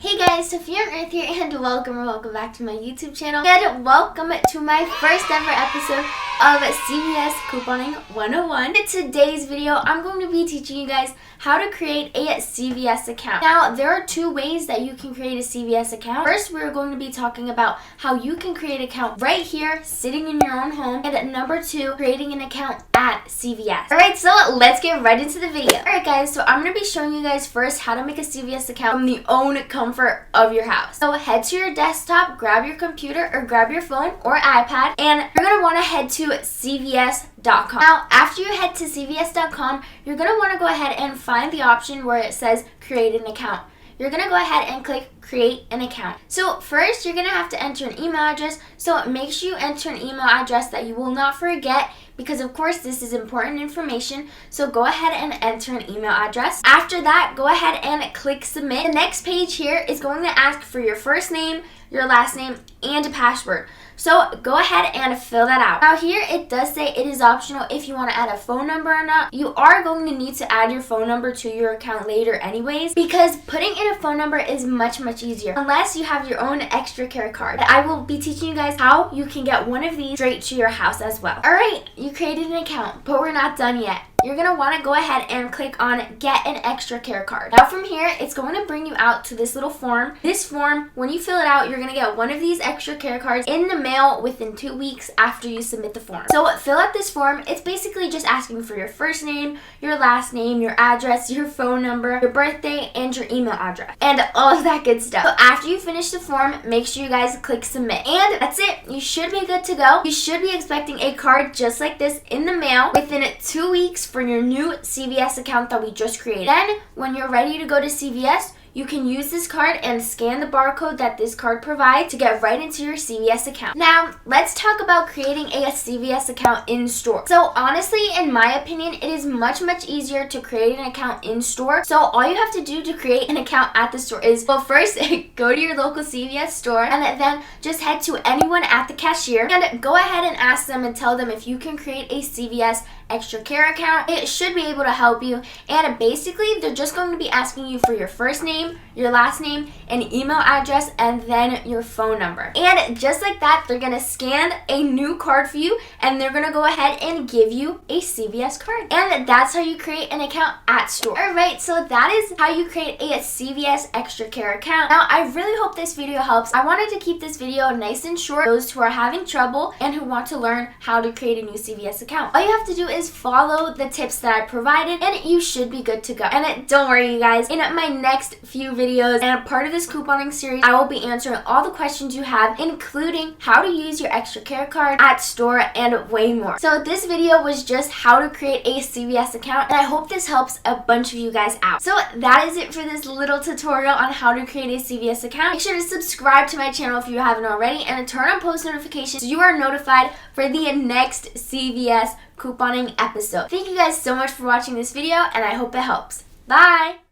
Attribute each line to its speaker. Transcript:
Speaker 1: Hey guys, Sofia on Earth here, and welcome back to my YouTube channel, and welcome to my first ever episode of CVS Couponing 101. In today's video, I'm going to be teaching you guys how to create a CVS account. Now, there are two ways that you can create a CVS account. First, we're going to be talking about how you can create an account right here, sitting in your own home, and number two, creating an account at CVS. Alright, so let's get right into the video. Alright guys, so I'm going to be showing you guys first how to make a CVS account from the own comfort of your house. So head to your desktop, grab your computer or grab your phone or iPad, and you're going to want to head to CVS.com. Now, after you head to CVS.com, you're going to want to go ahead and find the option where it says create an account. You're going to go ahead and click create an account. So first, you're going to have to enter an email address. So make sure you enter an email address that you will not forget, because of course this is important information. So go ahead and enter an email address. After that, go ahead and click submit. The next page here is going to ask for your first name, your last name, and a password. So go ahead and fill that out. Now here it does say it is optional if you want to add a phone number or not. You are going to need to add your phone number to your account later anyways, because putting in a phone number is much easier unless you have your own extra care card. I will be teaching you guys how you can get one of these straight to your house as well. Alright, you created an account, but we're not done yet. You're going to want to go ahead and click on get an extra care card. Now from here, it's going to bring you out to this little form. This form, when you fill it out, you're going to get one of these extra care cards in the mail within 2 weeks after you submit the form. So fill out this form. It's basically just asking for your first name, your last name, your address, your phone number, your birthday, and your email address, and all of that good stuff. So after you finish the form, make sure you guys click submit. And that's it. You should be good to go. You should be expecting a card just like this in the mail within 2 weeks for your new CVS account that we just created. Then, when you're ready to go to CVS, you can use this card and scan the barcode that this card provides to get right into your CVS account. Now, let's talk about creating a CVS account in store. So honestly, in my opinion, it is much easier to create an account in store. So all you have to do to create an account at the store is, well, first go to your local CVS store and then just head to anyone at the cashier and go ahead and ask them and tell them if you can create a CVS extra care account. It should be able to help you, and basically they're just going to be asking you for your first name, your last name, an email address, and then your phone number. And just like that, they're gonna scan a new card for you and they're gonna go ahead and give you a CVS card. And that's how you create an account at store. Alright, so that is how you create a CVS extra care account. Now, I really hope this video helps. I wanted to keep this video nice and short for those who are having trouble and who want to learn how to create a new CVS account. All you have to do is follow the tips that I provided and you should be good to go. And don't worry you guys, in my next few videos and a part of this couponing series, I will be answering all the questions you have, including how to use your extra care card at store and way more. So this video was just how to create a CVS account, and I hope this helps a bunch of you guys out. So that is it for this little tutorial on how to create a CVS account. Make sure to subscribe to my channel if you haven't already and turn on post notifications so you are notified for the next CVS couponing episode. Thank you guys so much for watching this video, and I hope it helps. Bye!